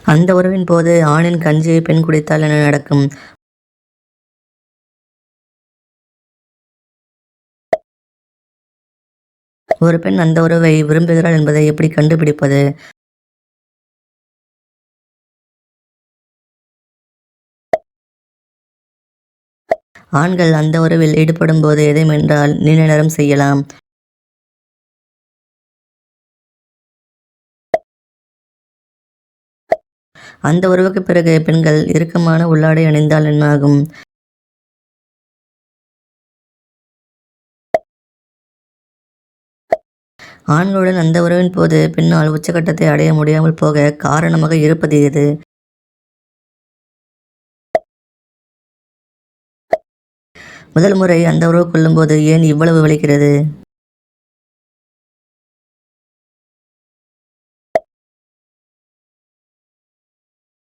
அந்த உறவின் போது ஆணின் கஞ்சியை பெண் குடித்தால் என்ன நடக்கும்? ஒரு பெண் அந்த உறவை விரும்புகிறாள் என்பதை எப்படி கண்டுபிடிப்பது? ஆண்கள் அந்த உறவில் ஈடுபடும்போது எதை மென்றால் நீண்ட நேரம் செய்யலாம்? அந்த உறவுக்குப் பிறகு பெண்கள் இறுக்கமான உள்ளாடை அணிந்தால் என்னாகும்? ஆண்களுடன் அந்த உறவின் போது பெண்ணால் உச்சகட்டத்தை அடைய முடியாமல் போக காரணமாக இருப்பது எது? முதல் முறை அந்த உறவு கொள்ளும்போது ஏன் இவ்வளவு வலிக்கிறது?